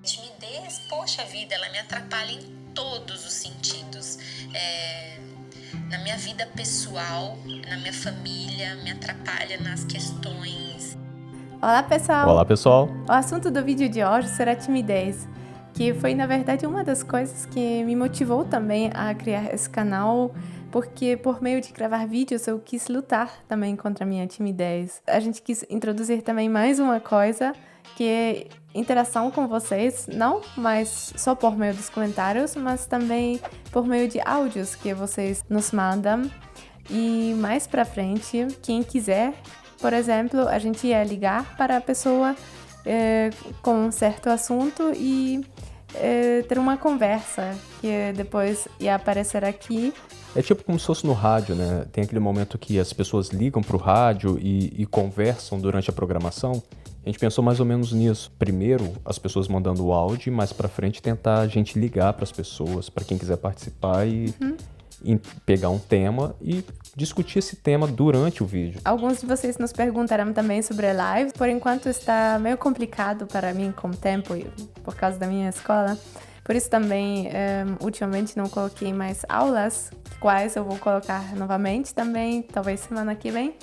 Timidez, poxa vida, ela me atrapalha em todos os sentidos. Na minha vida pessoal, na minha família, me atrapalha nas questões. Olá, pessoal! Olá, pessoal! O assunto do vídeo de hoje será timidez, que foi, na verdade, uma das coisas que me motivou também a criar esse canal, porque por meio de gravar vídeos eu quis lutar também contra a minha timidez. A gente quis introduzir também mais uma coisa, que é interação com vocês, não mais só por meio dos comentários, mas também por meio de áudios que vocês nos mandam. E mais pra frente, quem quiser, por exemplo, a gente ia ligar para a pessoa com um certo assunto e ter uma conversa que depois ia aparecer aqui. É tipo como se fosse no rádio, né? Tem aquele momento que as pessoas ligam pro rádio e conversam durante a programação. A gente pensou mais ou menos nisso. Primeiro, as pessoas mandando o áudio, e mais pra frente tentar a gente ligar para as pessoas, para quem quiser participar e pegar um tema e discutir esse tema durante o vídeo. Alguns de vocês nos perguntaram também sobre a live. Por enquanto está meio complicado para mim com o tempo, por causa da minha escola. Por isso também, ultimamente não coloquei mais aulas, quais eu vou colocar novamente também, talvez semana que vem.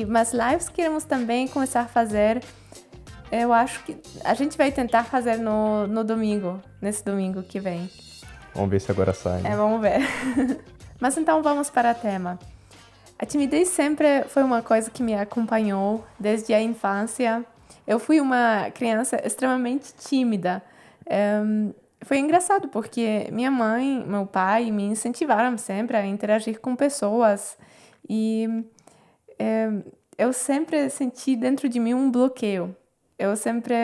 Mas lives queremos também começar a fazer. Eu acho que a gente vai tentar fazer no domingo, nesse domingo que vem. Vamos ver se agora sai, né? Vamos ver. Mas então vamos para o tema. A timidez sempre foi uma coisa que me acompanhou desde a infância. Eu fui uma criança extremamente tímida. Foi engraçado porque minha mãe, meu pai me incentivaram sempre a interagir com pessoas. E eu sempre senti dentro de mim um bloqueio. Eu sempre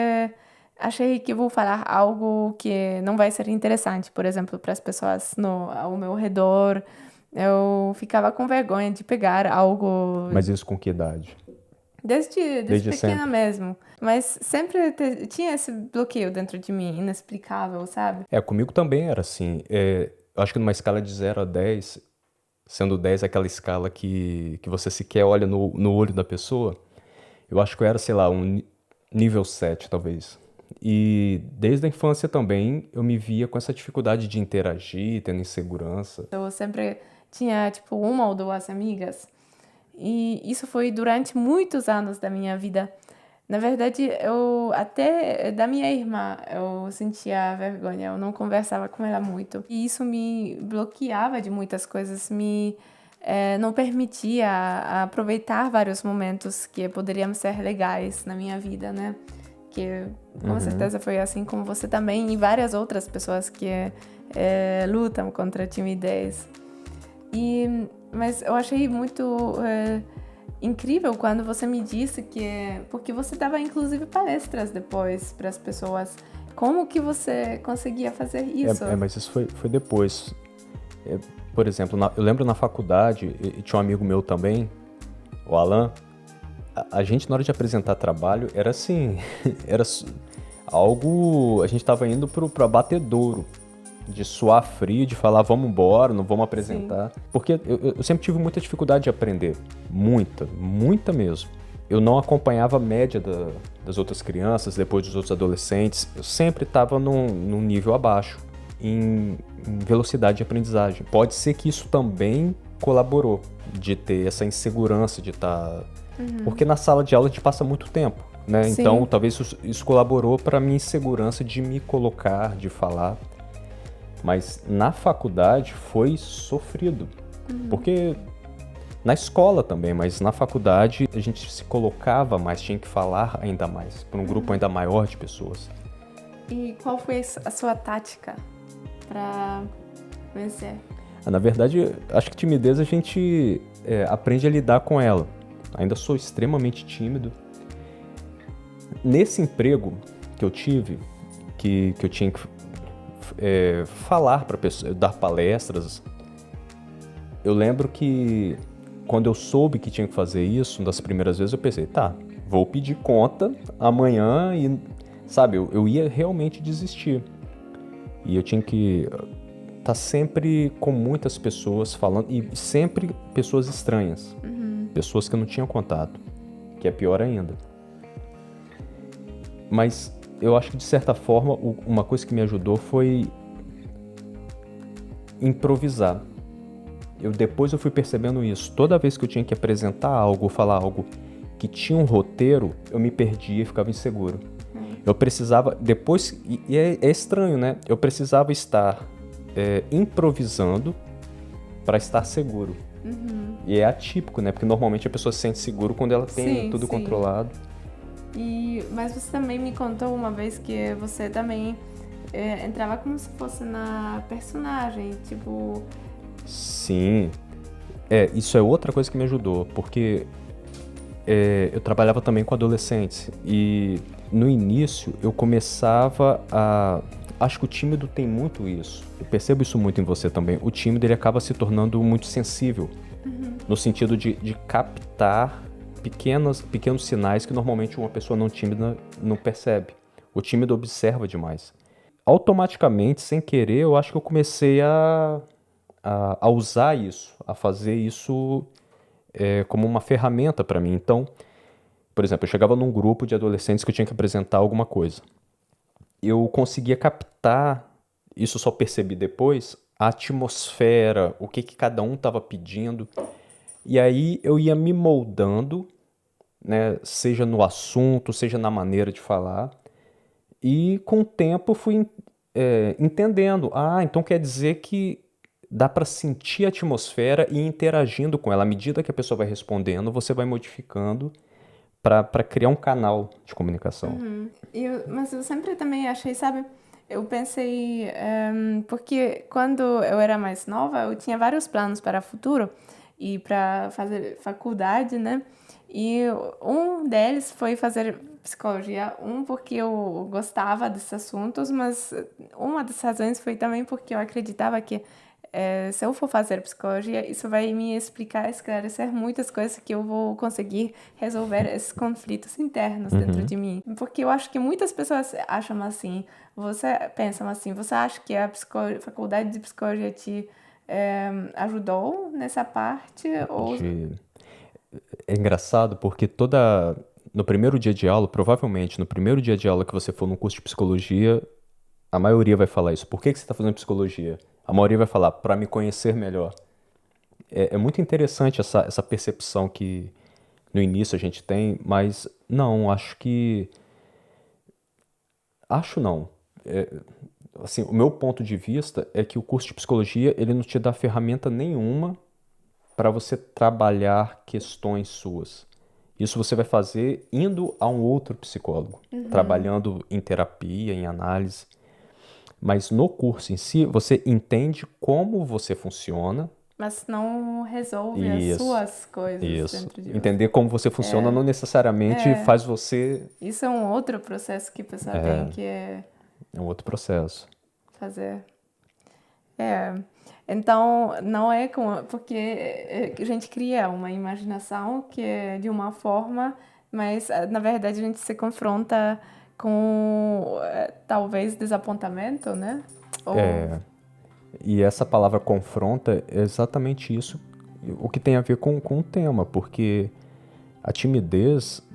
achei que vou falar algo que não vai ser interessante, por exemplo, para as pessoas ao meu redor. Eu ficava com vergonha de pegar algo. Mas isso com que idade? Desde pequena sempre. mesmo. Mas sempre tinha esse bloqueio dentro de mim, inexplicável, sabe? Comigo também era assim. Eu acho que numa escala de 0 a 10, sendo 10 aquela escala que você sequer olha no olho da pessoa, eu acho que eu era, sei lá, um nível 7, talvez. E desde a infância também eu me via com essa dificuldade de interagir, tendo insegurança. Eu sempre tinha, tipo, uma ou duas amigas. E isso foi durante muitos anos da minha vida. Na verdade, até da minha irmã, eu sentia vergonha. Eu não conversava com ela muito. E isso me bloqueava de muitas coisas, não permitia aproveitar vários momentos que poderiam ser legais na minha vida, né? Que com certeza foi assim com você também e várias outras pessoas que lutam contra a timidez. Mas eu achei muito incrível quando você me disse porque você dava inclusive palestras depois para as pessoas. Como que você conseguia fazer isso? Mas isso foi depois. Por exemplo, eu lembro na faculdade, e tinha um amigo meu também, o Alan. A gente, na hora de apresentar trabalho, era assim, era algo, a gente estava indo pro abatedouro, de suar frio, de falar vamos embora, não vamos apresentar. Sim. Porque eu sempre tive muita dificuldade de aprender, muita mesmo. Eu não acompanhava a média das outras crianças, depois dos outros adolescentes, eu sempre estava num nível abaixo, em velocidade de aprendizagem. Pode ser que isso também colaborou, de ter essa insegurança de estar... Porque na sala de aula a gente passa muito tempo, né? Sim. Então talvez isso colaborou para a minha insegurança de me colocar, de falar. Mas na faculdade foi sofrido, porque na escola também, mas na faculdade a gente se colocava mais, tinha que falar ainda mais, para um grupo ainda maior de pessoas. E qual foi a sua tática para vencer? Na verdade, acho que timidez a gente aprende a lidar com ela. Ainda sou extremamente tímido. Nesse emprego que eu tive, que eu tinha que falar para pessoas, dar palestras, eu lembro que quando eu soube que tinha que fazer isso, das primeiras vezes eu pensei, tá, vou pedir conta amanhã e, sabe, eu ia realmente desistir. E eu tinha que estar sempre com muitas pessoas falando, e sempre pessoas estranhas. Pessoas que eu não tinha contato, que é pior ainda. Mas eu acho que, de certa forma, uma coisa que me ajudou foi improvisar. Depois eu fui percebendo isso. Toda vez que eu tinha que apresentar algo, falar algo que tinha um roteiro, eu me perdia e ficava inseguro. Eu precisava, depois, e é estranho, né? Eu precisava estar improvisando para estar seguro. E é atípico, né? Porque normalmente a pessoa se sente seguro quando ela tem tudo controlado. Mas você também me contou uma vez que você também entrava como se fosse na personagem, tipo... Sim. Isso é outra coisa que me ajudou, porque eu trabalhava também com adolescentes e no início eu começava a... Acho que o tímido tem muito isso. Eu percebo isso muito em você também. O tímido, ele acaba se tornando muito sensível, no sentido de captar pequenos sinais que normalmente uma pessoa não tímida não percebe. O tímido observa demais. Automaticamente, sem querer, eu acho que eu comecei a usar isso, a fazer isso como uma ferramenta para mim. Então, por exemplo, eu chegava num grupo de adolescentes que eu tinha que apresentar alguma coisa. Eu conseguia captar, isso eu só percebi depois, a atmosfera, o que cada um estava pedindo. E aí eu ia me moldando, né, seja no assunto, seja na maneira de falar. E com o tempo eu fui entendendo. Então quer dizer que dá para sentir a atmosfera e ir interagindo com ela. À medida que a pessoa vai respondendo, você vai modificando para criar um canal de comunicação. Mas eu sempre também achei, sabe? Eu pensei, porque quando eu era mais nova, eu tinha vários planos para o futuro e para fazer faculdade, né? E um deles foi fazer psicologia, porque eu gostava desses assuntos, mas uma das razões foi também porque eu acreditava que se eu for fazer psicologia, isso vai me explicar, esclarecer muitas coisas que eu vou conseguir resolver esses conflitos internos dentro de mim. Porque eu acho que muitas pessoas acham assim, pensam assim, você acha que a faculdade de psicologia te ajudou nessa parte? Ou... É engraçado porque no primeiro dia de aula, provavelmente no primeiro dia de aula que você for no curso de psicologia, a maioria vai falar isso. Por que você está fazendo psicologia? A maioria vai falar, para me conhecer melhor. É muito interessante essa percepção que no início a gente tem, mas não, acho não. Assim, o meu ponto de vista é que o curso de psicologia, ele não te dá ferramenta nenhuma para você trabalhar questões suas. Isso você vai fazer indo a um outro psicólogo, trabalhando em terapia, em análise. Mas no curso em si, você entende como você funciona. Mas não resolve as suas coisas dentro de você. Entender como você funciona não necessariamente faz você... Isso é um outro processo que a pessoa tem que... É um outro processo. Fazer. Então, não é porque a gente cria uma imaginação que é de uma forma, mas na verdade a gente se confronta com talvez desapontamento, né? E essa palavra confronta é exatamente isso, o que tem a ver com o tema, porque a timidez,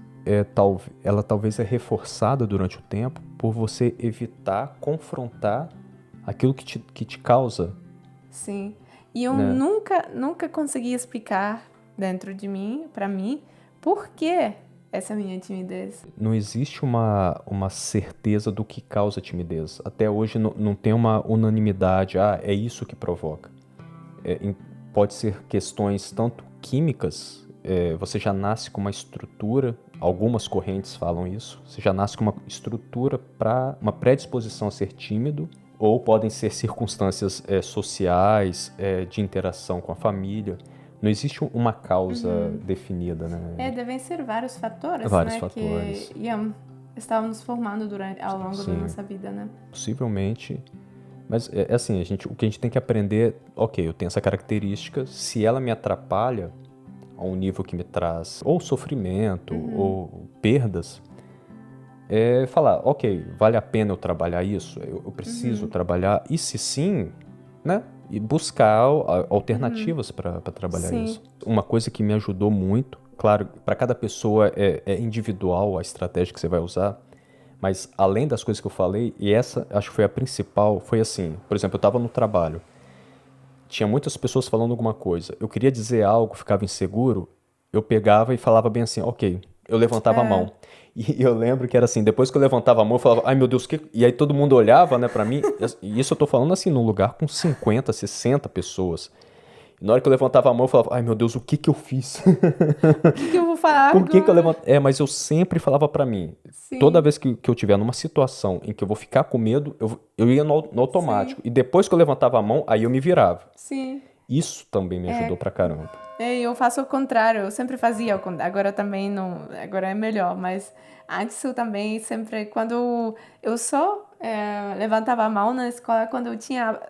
ela talvez é reforçada durante o tempo por você evitar confrontar aquilo que te causa. Sim. E eu nunca consegui explicar dentro de mim, para mim, por que essa minha timidez. Não existe uma certeza do que causa timidez. Até hoje não tem uma unanimidade. É isso que provoca. Pode ser questões tanto químicas, você já nasce com uma estrutura, algumas correntes falam isso, você já nasce com uma estrutura para uma predisposição a ser tímido, ou podem ser circunstâncias sociais, de interação com a família. Não existe uma causa definida, né? Devem ser vários fatores, vários né? fatores. Que estavam nos formando ao longo da nossa vida, né? Possivelmente. Mas assim, o que a gente tem que aprender, ok, eu tenho essa característica, se ela me atrapalha a um nível que me traz ou sofrimento ou perdas, falar, ok, vale a pena eu trabalhar isso? Eu preciso trabalhar? E se sim, né? E buscar alternativas para trabalhar isso. Uma coisa que me ajudou muito, claro, para cada pessoa é individual a estratégia que você vai usar, Mas além das coisas que eu falei, e essa acho que foi a principal, foi assim, por exemplo, eu estava no trabalho, tinha muitas pessoas falando alguma coisa, eu queria dizer algo, ficava inseguro, eu pegava e falava bem assim, ok, eu levantava a É, mão. E eu lembro que era assim, depois que eu levantava a mão, eu falava, ai meu Deus, que... E aí todo mundo olhava, né, pra mim, e isso eu tô falando assim, num lugar com 50, 60 pessoas. E na hora que eu levantava a mão, eu falava, ai meu Deus, o que que eu fiz? o que que eu vou falar Por que que eu agora? levanto? É, mas eu sempre falava pra mim, toda Sim, vez que eu tiver numa situação em que eu vou ficar com medo, eu ia no sim, automático. E depois que eu levantava a mão, aí eu me virava. sim. Isso também me ajudou É, pra caramba. eu faço o contrário, eu sempre fazia o contrário. Agora também não, agora é melhor, mas antes eu também sempre, quando eu só levantava a mão na escola, quando eu tinha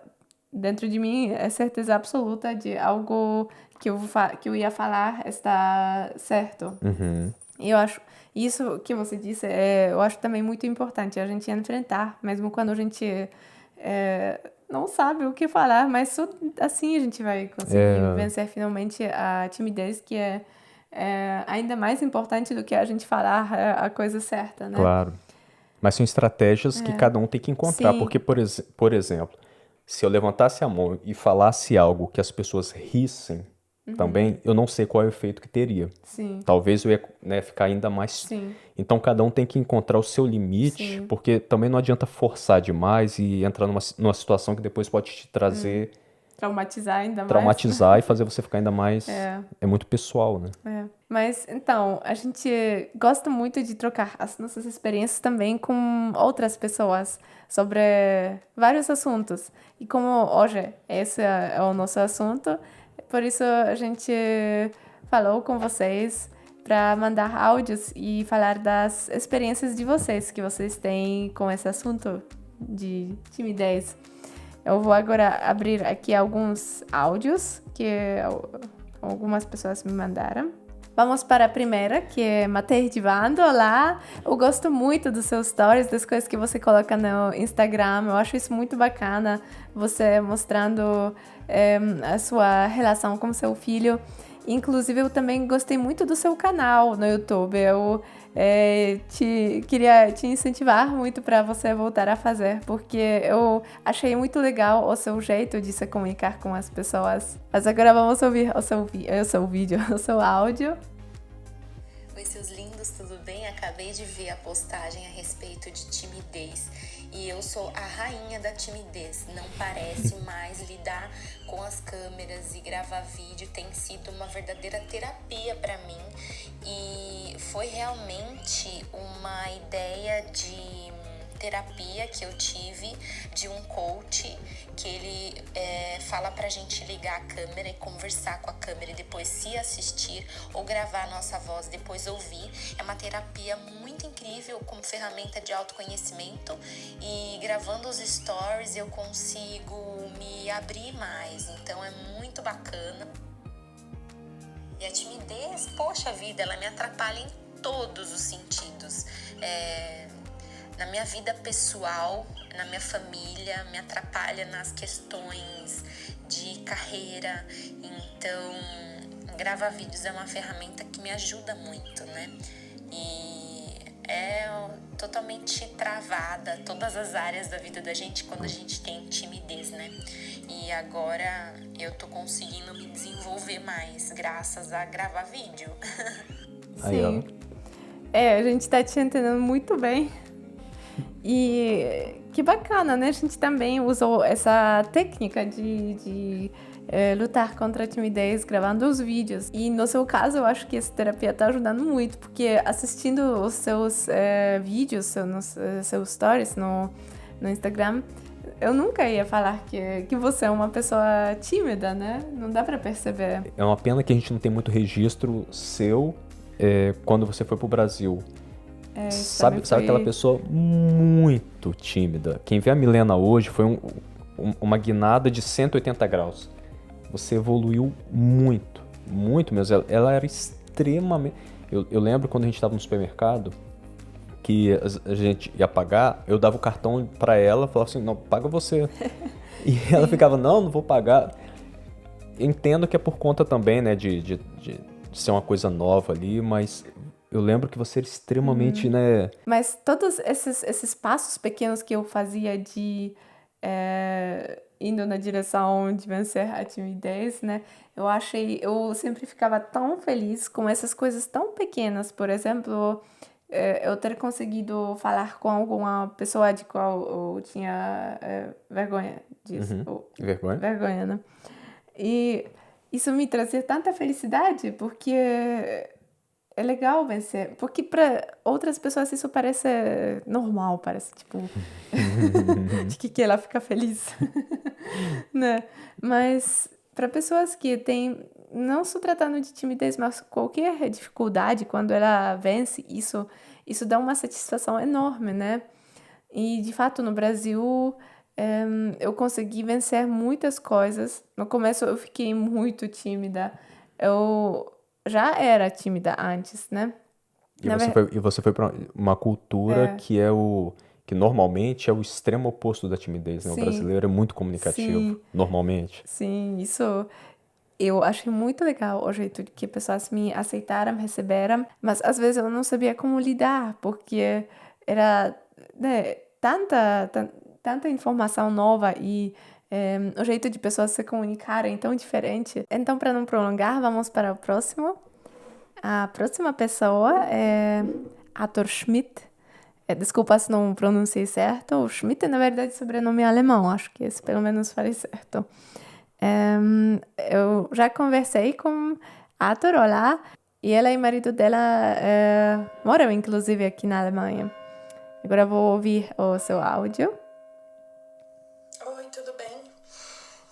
dentro de mim a certeza absoluta de algo que eu ia falar está certo. Uhum. E eu acho, isso que você disse, eu acho também muito importante a gente enfrentar, mesmo quando a gente não sabe o que falar, mas só assim a gente vai conseguir vencer finalmente a timidez, que é ainda mais importante do que a gente falar a coisa certa, né? Claro. Mas são estratégias que cada um tem que encontrar. Sim, Porque, por exemplo, se eu levantasse a mão e falasse algo que as pessoas rissem também, eu não sei qual é o efeito que teria. sim, Talvez eu ia, né, ficar ainda mais. sim, Então, cada um tem que encontrar o seu limite, sim. porque também não adianta forçar demais e entrar numa situação que depois pode te trazer, Traumatizar ainda mais. traumatizar e fazer você ficar ainda mais. É muito pessoal, né? Mas então, a gente gosta muito de trocar as nossas experiências também com outras pessoas sobre vários assuntos. E como hoje esse é o nosso assunto, por isso a gente falou com vocês para mandar áudios e falar das experiências de vocês que vocês têm com esse assunto de timidez. Eu vou agora abrir aqui alguns áudios que algumas pessoas me mandaram. Vamos para a primeira, que é Matheus Divando. Olá, eu gosto muito dos seus stories, das coisas que você coloca no Instagram. Eu acho isso muito bacana, você mostrando a sua relação com seu filho. Inclusive, eu também gostei muito do seu canal no YouTube. Eu queria te incentivar muito para você voltar a fazer, porque eu achei muito legal o seu jeito de se comunicar com as pessoas. Mas agora vamos ouvir o seu vídeo, o seu áudio. Oi, seus lindos, tudo bem? Acabei de ver a postagem a respeito de timidez e eu sou a rainha da timidez. Não parece mais lidar com as câmeras e gravar vídeo tem sido uma verdadeira terapia para mim e foi realmente uma ideia de terapia que eu tive de um coach que ele fala pra gente ligar a câmera e conversar com a câmera e depois se assistir ou gravar a nossa voz, depois ouvir. É uma terapia muito incrível como ferramenta de autoconhecimento e gravando os stories eu consigo me abrir mais, então é muito bacana. E a timidez, poxa vida, ela me atrapalha em todos os sentidos. Na minha vida pessoal, na minha família, me atrapalha nas questões de carreira. Então, gravar vídeos é uma ferramenta que me ajuda muito, né? E é totalmente travada todas as áreas da vida da gente quando a gente tem timidez, né? E agora eu tô conseguindo me desenvolver mais graças a gravar vídeo. Aí, ó. Sim. A gente tá te entendendo muito bem. E que bacana, né? A gente também usou essa técnica de lutar contra a timidez gravando os vídeos. E no seu caso, eu acho que essa terapia tá ajudando muito, porque assistindo os seus vídeos, seus stories no Instagram, eu nunca ia falar que você é uma pessoa tímida, né? Não dá pra perceber. É uma pena que a gente não tem muito registro seu quando você foi pro Brasil. Sabe aquela pessoa muito tímida? Quem vê a Milena hoje foi uma guinada de 180 graus. Você evoluiu muito, muito mesmo. Ela era extremamente... Eu lembro quando a gente estava no supermercado, que a gente ia pagar, eu dava o cartão para ela, falava assim, não, paga você. E ela ficava, não vou pagar. Entendo que é por conta também, né, de ser uma coisa nova ali, mas eu lembro que você era extremamente, né? Mas todos esses passos pequenos que eu fazia de indo na direção de vencer a timidez, né? Eu sempre ficava tão feliz com essas coisas tão pequenas. Por exemplo, eu ter conseguido falar com alguma pessoa de qual eu tinha vergonha disso, Uhum. ou Vergonha? vergonha, né? E isso me trazia tanta felicidade, porque é legal vencer. Porque para outras pessoas isso parece normal, parece tipo, de que ela fica feliz, né? Mas para pessoas que têm, não se tratando de timidez, mas qualquer dificuldade, quando ela vence, isso dá uma satisfação enorme, né? E, de fato, no Brasil, eu consegui vencer muitas coisas. No começo, eu fiquei muito tímida. Eu já era tímida antes, né? E Na você ver... foi, e você foi para uma cultura que normalmente é o extremo oposto da timidez, né? O Sim, brasileiro é muito comunicativo, sim, normalmente. sim. Isso eu achei muito legal, o jeito que pessoas me aceitaram, receberam. Mas, às vezes, eu não sabia como lidar, porque era, né, tanta informação nova e o jeito de pessoas se comunicarem tão diferente. Então, para não prolongar, vamos para o próximo. A próxima pessoa é Arthur Schmidt. Desculpa se não pronunciei certo. O Schmidt, na verdade, é sobrenome alemão. Acho que esse pelo menos falei certo. Eu já conversei com Arthur, olá, e ela e o marido dela moram, inclusive, aqui na Alemanha. Agora eu vou ouvir o seu áudio. Oi, tudo bem?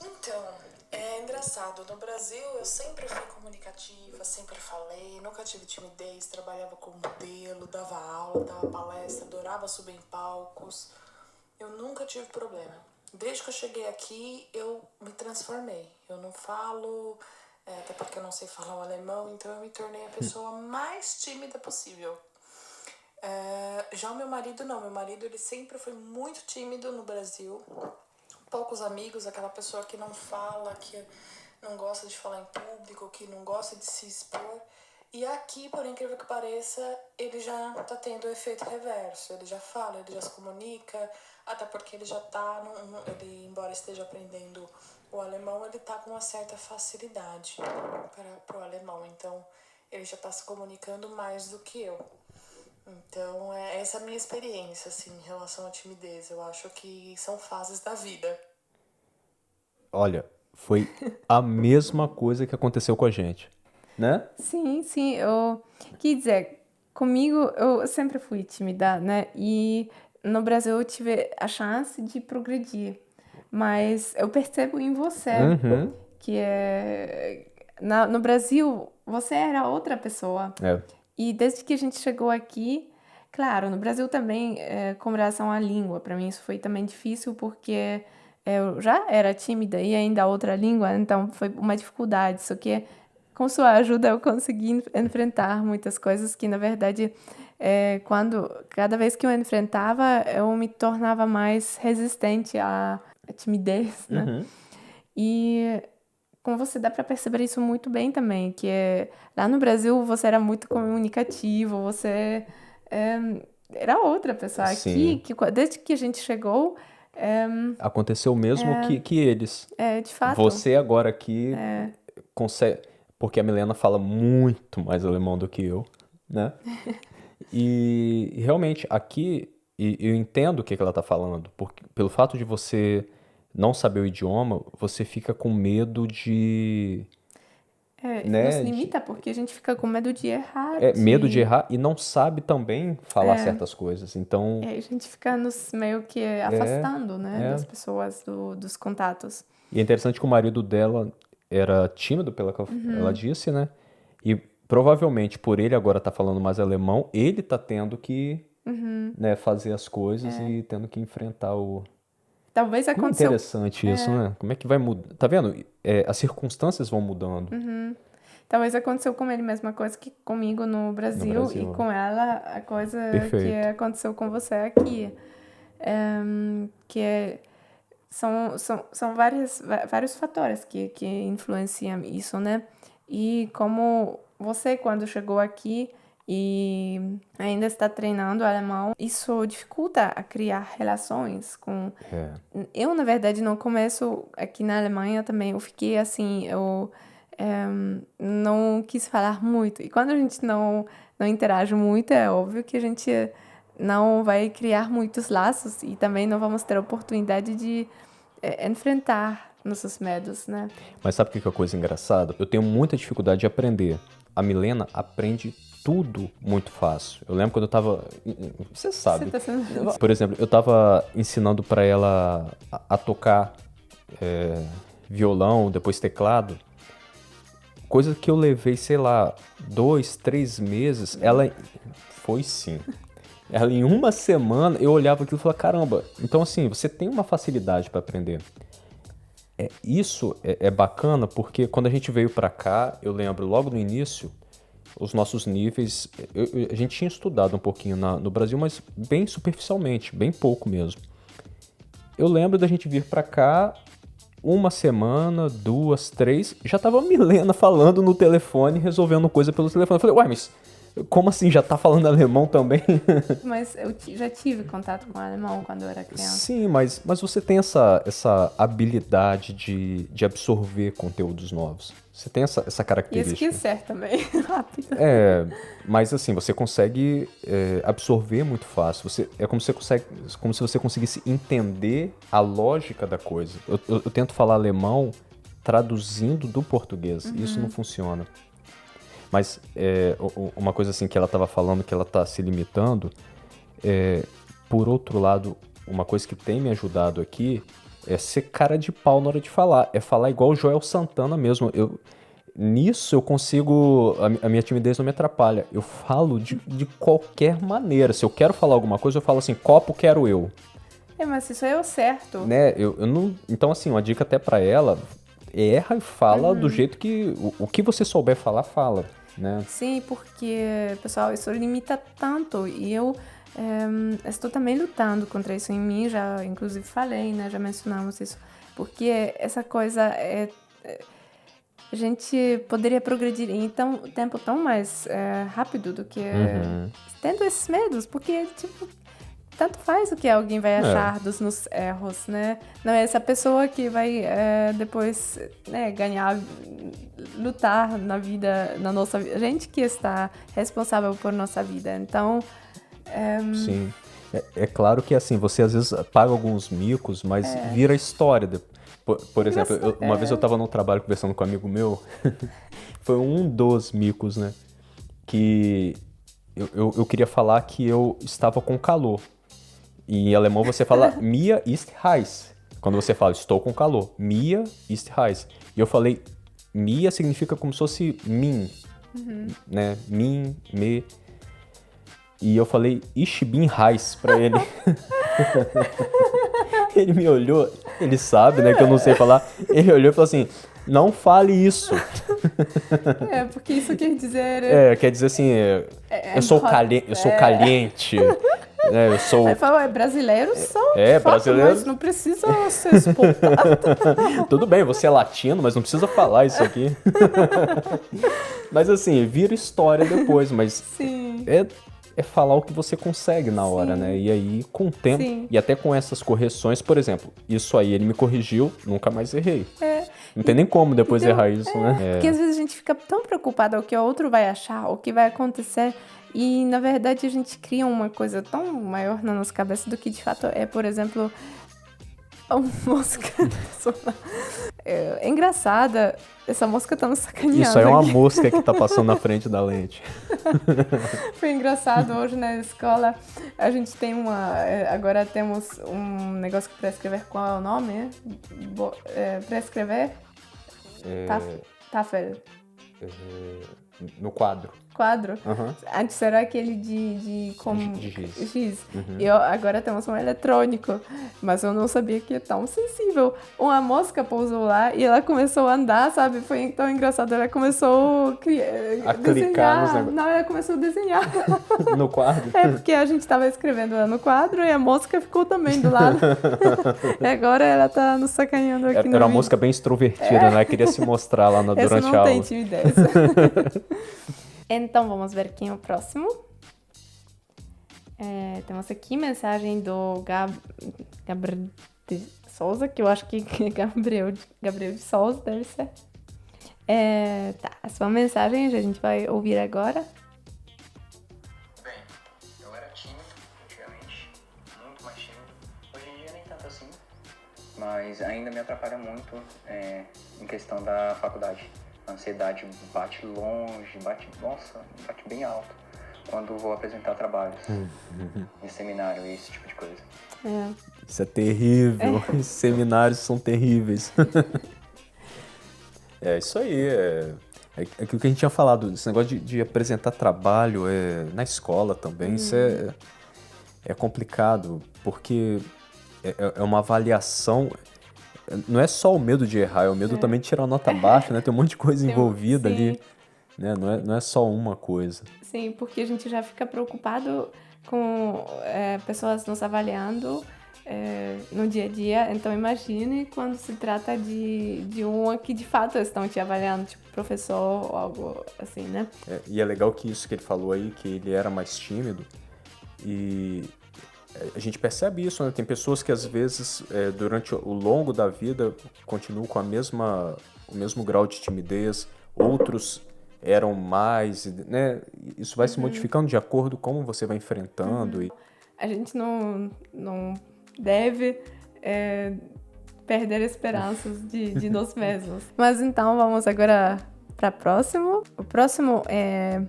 Então, é engraçado. No Brasil, eu sempre fui comunicativa, sempre falei, nunca tive timidez, trabalhava como modelo, dava aula, dava palestra, adorava subir em palcos. Eu nunca tive problema. Desde que eu cheguei aqui, eu me transformei. Eu não falo, até porque eu não sei falar o alemão, então eu me tornei a pessoa mais tímida possível. Já o meu marido não, meu marido ele sempre foi muito tímido no Brasil, poucos amigos, aquela pessoa que não fala, que não gosta de falar em público, que não gosta de se expor. E aqui, por incrível que pareça, ele já tá tendo o efeito reverso. Ele já fala, ele já se comunica, até porque ele já tá, ele, embora esteja aprendendo o alemão, ele tá com uma certa facilidade para o alemão. Então, ele já tá se comunicando mais do que eu. Então, essa é a minha experiência, assim, em relação à timidez. Eu acho que são fases da vida. Olha, foi a mesma coisa que aconteceu com a gente, né? Sim, quer dizer, comigo eu sempre fui tímida, né? E no Brasil eu tive a chance de progredir. Mas eu percebo em você Uhum. que no Brasil você era outra pessoa. É. E desde que a gente chegou aqui, claro, no Brasil também, com relação à língua, para mim isso foi também difícil porque eu já era tímida e ainda a outra língua, então foi uma dificuldade. Só que com sua ajuda eu consegui enfrentar muitas coisas que, na verdade, cada vez que eu enfrentava, eu me tornava mais resistente à timidez, né? Uhum. E com você dá para perceber isso muito bem também, que lá no Brasil você era muito comunicativo, você é, era outra pessoa. Aqui, Sim. desde que a gente chegou, Aconteceu o mesmo que eles. de fato, Você agora aqui consegue. Porque a Milena fala muito mais alemão do que eu, né? E realmente, aqui, e eu entendo o que ela tá falando, porque pelo fato de você não saber o idioma, você fica com medo de, nos né, limita porque a gente fica com medo de errar, medo de errar e não sabe também falar certas coisas. Então, a gente fica nos meio que afastando, né, das pessoas, dos contatos. e é interessante que o marido dela era tímido, pelo que ela disse, né? E provavelmente por ele agora tá falando mais alemão, ele tá tendo que, né, fazer as coisas e tendo que enfrentar o. Talvez Como é aconteceu, interessante isso, né? Como é que vai mudar? Tá vendo? As circunstâncias vão mudando talvez aconteceu com ele a mesma coisa que comigo no no Brasil e Brasil. com ela a coisa que Perfeito. aconteceu com você aqui. Que são vários fatores que influenciam isso, né? E como você, quando chegou aqui, e ainda está treinando alemão. Isso dificulta a criar relações com... Eu, na verdade, no começo, aqui na Alemanha também, eu fiquei assim, não quis falar muito. E quando a gente não interage muito, é óbvio que a gente não vai criar muitos laços e também não vamos ter a oportunidade de enfrentar nossos medos, né? Mas sabe o que é a coisa engraçada? Eu tenho muita dificuldade de aprender. A Milena aprende tudo muito fácil. Eu lembro quando eu tava... Você sabe. Você tá sendo... Por exemplo, eu tava ensinando pra ela a tocar violão, depois teclado. Coisa que eu levei, sei lá, 2, 3 meses, ela... Foi sim. Ela, em uma semana, eu olhava aquilo e falava, caramba, então assim, você tem uma facilidade para aprender. Isso é bacana porque quando a gente veio para cá, eu lembro logo no início, os nossos níveis, a gente tinha estudado um pouquinho no Brasil, mas bem superficialmente, bem pouco mesmo. Eu lembro da gente vir para cá, uma semana, 2, 3, já tava a Milena falando no telefone, resolvendo coisa pelo telefone. Eu falei, ué, mas como assim, já tá falando alemão também? Mas eu já tive contato com alemão quando eu era criança. Sim, mas você tem essa habilidade de absorver conteúdos novos. Você tem essa E característica. esquecer também, rápido. Mas assim, você consegue absorver muito fácil. É como se você conseguisse entender a lógica da coisa. Eu tento falar alemão traduzindo do português. Isso não funciona. Mas uma coisa assim que ela estava falando, que ela está se limitando, por outro lado, uma coisa que tem me ajudado aqui é ser cara de pau na hora de falar. É falar igual o Joel Santana mesmo. Nisso eu consigo... A minha timidez não me atrapalha. Eu falo de qualquer maneira. Se eu quero falar alguma coisa, eu falo assim, copo quero eu. Mas isso é o certo. Né? Eu não... Então, assim, uma dica até pra ela, erra e fala do jeito que... O que você souber falar, fala. Né? Sim, porque, pessoal, isso limita tanto e eu estou também lutando contra isso em mim, já inclusive falei, né, já mencionamos isso, porque essa coisa a gente poderia progredir em tempo tão mais rápido do que tendo esses medos, porque, tipo, tanto faz o que alguém vai achar dos nossos erros, né? Não é essa pessoa que vai depois ganhar, lutar na vida, na nossa vida. A gente que está responsável por nossa vida. Então... Sim. É claro que, assim, você às vezes paga alguns micos, mas vira história. Por exemplo, uma vez eu estava num trabalho conversando com um amigo meu, foi um dos micos, né? Que eu queria falar que eu estava com calor. E em alemão você fala Mir ist heiß. Quando você fala estou com calor. Mir ist heiß. E eu falei, Mir significa como se fosse mim. Né? Mim, me. E eu falei Ich bin heiß pra ele. Ele me olhou, ele sabe, né, que eu não sei falar. Ele olhou e falou assim, não fale isso. Porque isso quer dizer... quer dizer assim, eu sou caliente. Eu sou... Aí fala, brasileiro só. Brasileiro. Mas não precisa se expor. Tudo bem, você é latino, mas não precisa falar isso aqui. Mas assim, vira história depois, mas... Sim. É falar o que você consegue na hora, né? E aí, com o tempo, e até com essas correções, por exemplo, isso aí ele me corrigiu, nunca mais errei. Não tem nem como depois errar isso, né? Porque às vezes a gente fica tão preocupado com o que o outro vai achar, o que vai acontecer, e na verdade a gente cria uma coisa tão maior na nossa cabeça do que de fato é, por exemplo, a mosca. É engraçada, essa mosca tá nos sacaneando. Isso aí é uma aqui. mosca que tá passando na frente da lente. Foi engraçado, hoje na escola a gente tem agora temos um negócio para escrever, qual é o nome? Para escrever? Tafel. No quadro. Antes era aquele de giz. Uhum. E agora temos um eletrônico, mas eu não sabia que é tão sensível. Uma mosca pousou lá e ela começou a andar, sabe? Foi tão engraçado. Ela começou a clicar nos negócios. Não, ela começou a desenhar. No quadro? Porque a gente estava escrevendo lá no quadro e a mosca ficou também do lado. E agora ela tá nos sacaneando aqui no Era uma mosca bem extrovertida, né? Queria se mostrar lá durante a aula. Essa não tem timidez. Então, vamos ver quem é o próximo. Temos aqui mensagem do Gabriel de Souza, que eu acho que é Gabriel de Souza, deve ser. Tá, a sua mensagem a gente vai ouvir agora. Bem, eu era tímido antigamente, muito mais tímido. Hoje em dia nem tanto assim, mas ainda me atrapalha muito em questão da faculdade. A ansiedade bate longe, bate bem alto quando vou apresentar trabalhos em seminário e esse tipo de coisa. Isso é terrível. Esses seminários são terríveis. Isso aí. É aquilo que a gente tinha falado, esse negócio de apresentar trabalho na escola também, isso é complicado, porque é uma avaliação. Não é só o medo de errar, é o medo também de tirar nota baixa, né? Tem um monte de coisa envolvida ali. Né? Não é só uma coisa. Sim, porque a gente já fica preocupado com pessoas nos avaliando no dia a dia. Então, imagine quando se trata de uma que de fato estão te avaliando, tipo professor ou algo assim, né? E é legal que isso que ele falou aí, que ele era mais tímido. E a gente percebe isso, né? Tem pessoas que às vezes, durante o longo da vida, continuam com o mesmo grau de timidez. Outros eram mais, né? Isso vai se modificando de acordo com como você vai enfrentando. A gente não deve perder esperanças de nós mesmos. Mas então vamos agora para o próximo. O próximo é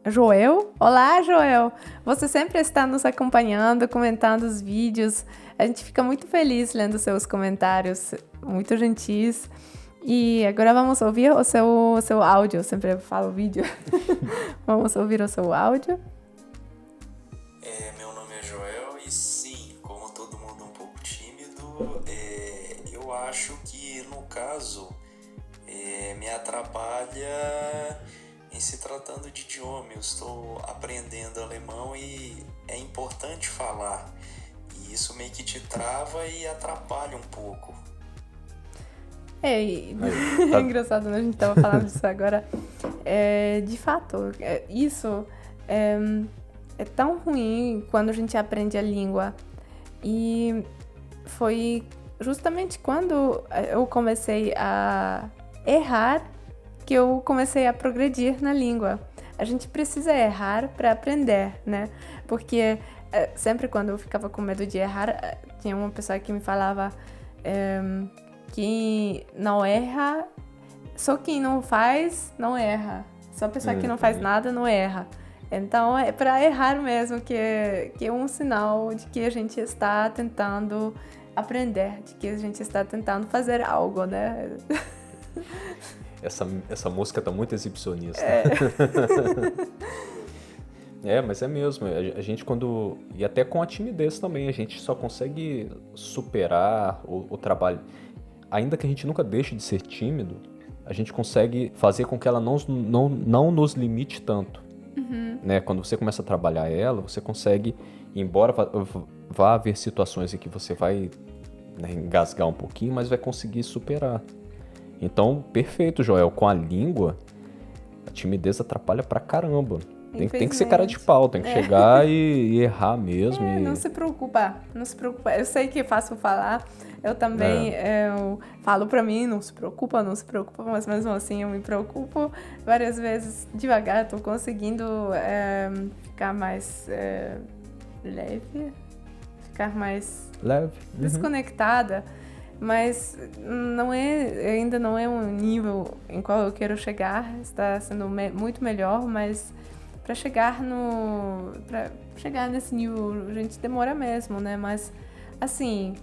Joel. Olá, Joel! Você sempre está nos acompanhando, comentando os vídeos. A gente fica muito feliz lendo seus comentários, muito gentis. E agora vamos ouvir o seu áudio. Eu sempre falo vídeo. Vamos ouvir o seu áudio. Meu nome é Joel e sim, como todo mundo um pouco tímido, eu acho que no caso me atrapalha em se tratando de idioma. Eu estou aprendendo alemão e é importante falar. E isso meio que te trava e atrapalha um pouco. É engraçado, né? A gente tava falando disso agora. De fato, isso é tão ruim quando a gente aprende a língua. E foi justamente quando eu comecei a errar que eu comecei a progredir na língua. A gente precisa errar para aprender, né? Porque sempre quando eu ficava com medo de errar, tinha uma pessoa que me falava que não erra, só quem não faz, não erra. Só a pessoa que não faz nada, não erra. Então, é para errar mesmo, que é um sinal de que a gente está tentando aprender, de que a gente está tentando fazer algo, né? Essa música tá muito exibicionista. Mas é mesmo. A gente quando... E até com a timidez também, a gente só consegue superar o trabalho. Ainda que a gente nunca deixe de ser tímido, a gente consegue fazer com que ela não nos limite tanto. Né? Quando você começa a trabalhar ela, você consegue, embora vá haver situações em que você vai, né, engasgar um pouquinho, mas vai conseguir superar. Então, perfeito, Joel. Com a língua, a timidez atrapalha pra caramba. Tem que ser cara de pau, tem que chegar e errar mesmo. Não se preocupa, não se preocupa. Eu sei que é fácil falar, eu também eu falo pra mim, não se preocupa, mas mesmo assim eu me preocupo. Várias vezes, devagar, tô conseguindo ficar mais leve, ficar mais desconectada. Mas ainda não é um nível em qual eu quero chegar. Está sendo muito melhor, mas para chegar nesse nível a gente demora mesmo, né? Mas assim,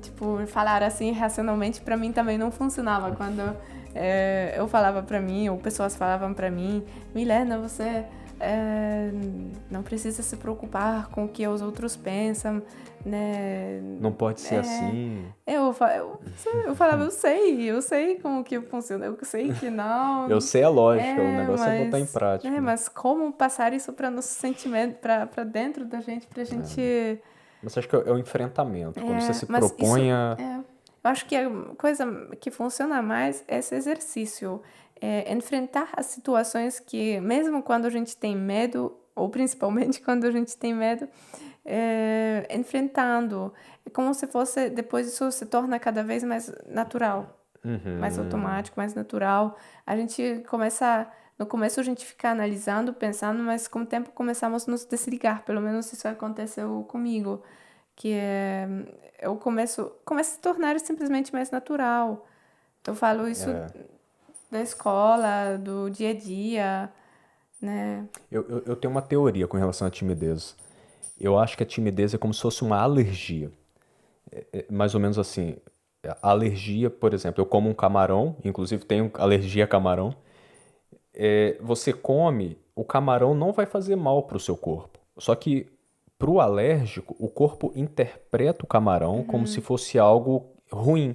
tipo, falar assim racionalmente para mim também não funcionava. Quando eu falava para mim, ou pessoas falavam para mim, Milena, você não precisa se preocupar com o que os outros pensam, né? Não pode ser assim. Eu falava, eu sei como que funciona, eu sei que não. Eu sei a lógica, o negócio é botar em prática. Mas como passar isso para nosso sentimento, para dentro da gente, pra gente... Mas acho que é o enfrentamento, quando você se propõe a... eu acho que a coisa que funciona mais é esse exercício, enfrentar as situações que, mesmo quando a gente tem medo, ou principalmente quando a gente tem medo, enfrentando. É como se fosse, depois isso se torna cada vez mais natural, mais automático, mais natural. A gente começa, no começo a gente fica analisando, pensando, mas com o tempo começamos a nos desligar, pelo menos isso aconteceu comigo, que eu começo a se tornar simplesmente mais natural. Eu falo isso da escola, do dia a dia, né? Eu tenho uma teoria com relação à timidez. Eu acho que a timidez é como se fosse uma alergia. Mais ou menos assim. A alergia, por exemplo, eu como um camarão, inclusive tenho alergia a camarão. Você come, o camarão não vai fazer mal para o seu corpo. Só que para o alérgico, o corpo interpreta o camarão como se fosse algo ruim.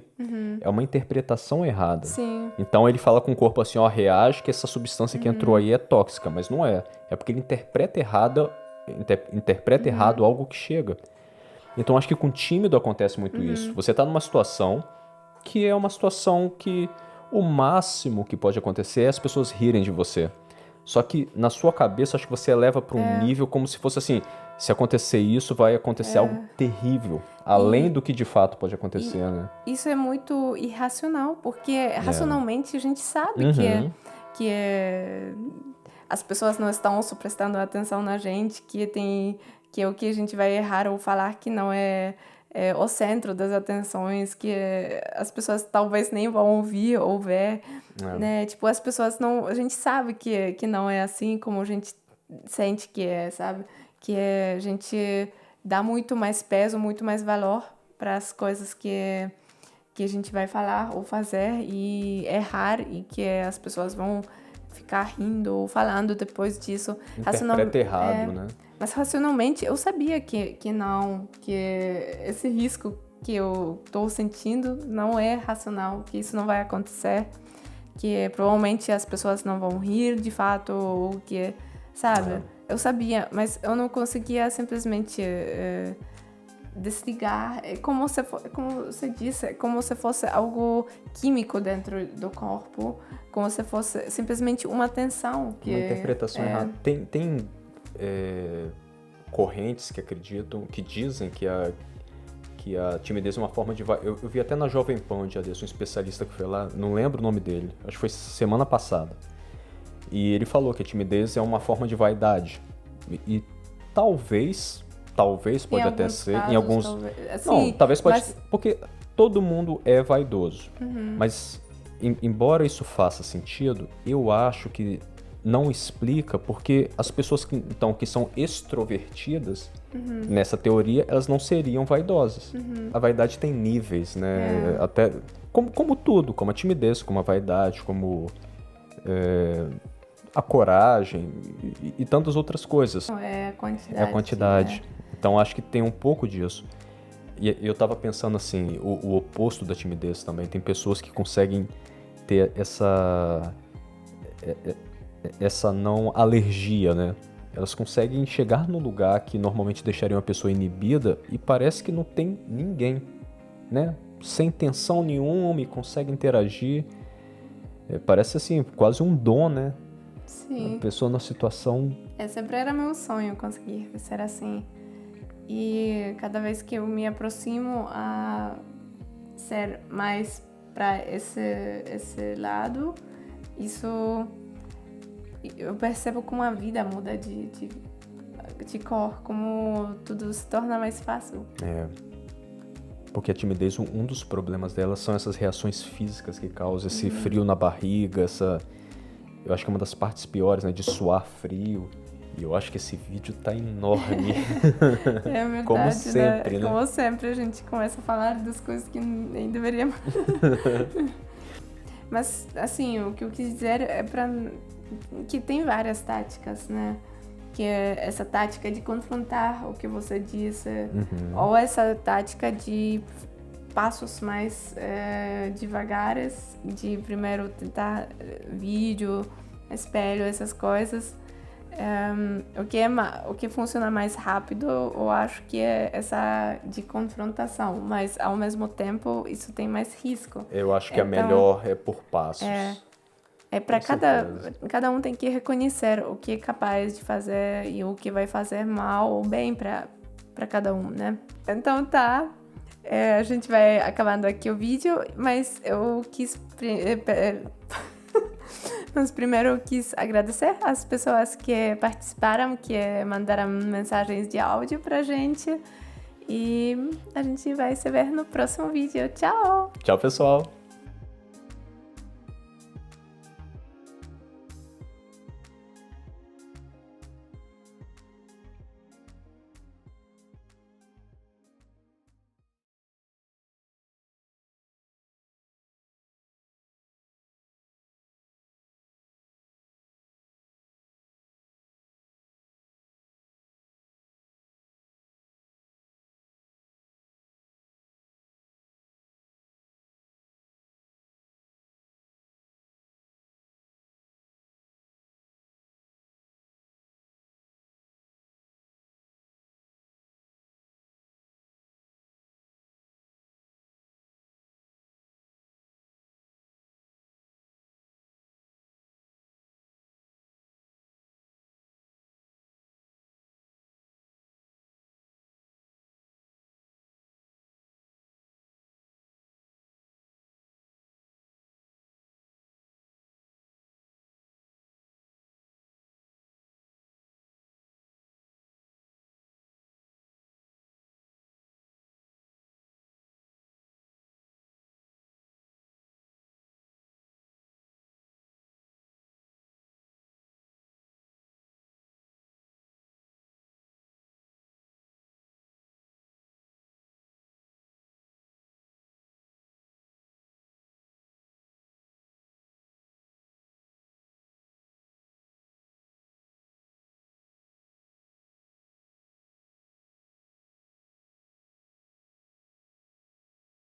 É uma interpretação errada. Sim. Então ele fala com o corpo assim, ó, reage que essa substância que entrou aí é tóxica, mas não é. É porque ele interpreta errado algo que chega. Então acho que com tímido acontece muito isso. Você está numa situação que é uma situação que o máximo que pode acontecer é as pessoas rirem de você. Só que na sua cabeça acho que você eleva para um nível como se fosse assim, se acontecer isso, vai acontecer algo terrível, além do que de fato pode acontecer, né? Isso é muito irracional, porque racionalmente a gente sabe que as pessoas não estão só prestando atenção na gente, que é o que a gente vai errar ou falar que não é o centro das atenções, que as pessoas talvez nem vão ouvir ou ver, né? Tipo, as pessoas não... A gente sabe que não é assim como a gente sente que é, sabe? Que a gente dá muito mais peso, muito mais valor para as coisas que a gente vai falar ou fazer e errar e que as pessoas vão ficar rindo ou falando depois disso. Interpreta errado, né? Mas racionalmente eu sabia que não, que esse risco que eu estou sentindo não é racional, que isso não vai acontecer, que provavelmente as pessoas não vão rir de fato, ou que, sabe? Eu sabia, mas eu não conseguia simplesmente desligar. É como você disse, é como se fosse algo químico dentro do corpo, como se fosse simplesmente uma tensão. Uma interpretação errada. Tem correntes que acreditam, que dizem que a timidez é uma forma de... Eu vi até na Jovem Pan um dia desse, um especialista que foi lá, não lembro o nome dele, acho que foi semana passada. E ele falou que a timidez é uma forma de vaidade. E talvez pode até ser, em alguns... Assim, não, talvez pode... Porque todo mundo é vaidoso. Mas, embora isso faça sentido, eu acho que não explica porque as pessoas que são extrovertidas, nessa teoria, elas não seriam vaidosas. A vaidade tem níveis, né? Até, como tudo, como a timidez, como a vaidade, como a coragem e tantas outras coisas. É a quantidade. É a quantidade. Então acho que tem um pouco disso. E eu tava pensando assim, o oposto da timidez também. Tem pessoas que conseguem ter essa não alergia, né? Elas conseguem chegar num lugar que normalmente deixaria uma pessoa inibida e parece que não tem ninguém, né? Sem tensão nenhuma e consegue interagir. Parece assim, quase um dom, né? Sim. A pessoa na situação... Sempre era meu sonho conseguir ser assim. E cada vez que eu me aproximo a ser mais para esse lado, isso eu percebo como a vida muda de cor, como tudo se torna mais fácil. Porque a timidez, um dos problemas dela são essas reações físicas que causam esse frio na barriga, eu acho que é uma das partes piores, né, de suar frio. E eu acho que esse vídeo tá enorme. É verdade, como sempre, né? Como sempre, a gente começa a falar das coisas que nem deveríamos. Mas, assim, o que eu quis dizer é que tem várias táticas, né? Que é essa tática de confrontar o que você disse, ou essa tática de passos mais devagares, de primeiro tentar vídeo, espelho, essas coisas. O que funciona mais rápido, eu acho que é essa de confrontação, mas ao mesmo tempo isso tem mais risco. Eu acho que a Então, melhor é por passos. É para Com certeza. cada um tem que reconhecer o que é capaz de fazer e o que vai fazer mal ou bem para cada um, né? Então tá, a gente vai acabando aqui o vídeo, mas eu quis mas primeiro eu quis agradecer às pessoas que participaram, que mandaram mensagens de áudio pra gente. E a gente vai se ver no próximo vídeo. Tchau! Tchau, pessoal!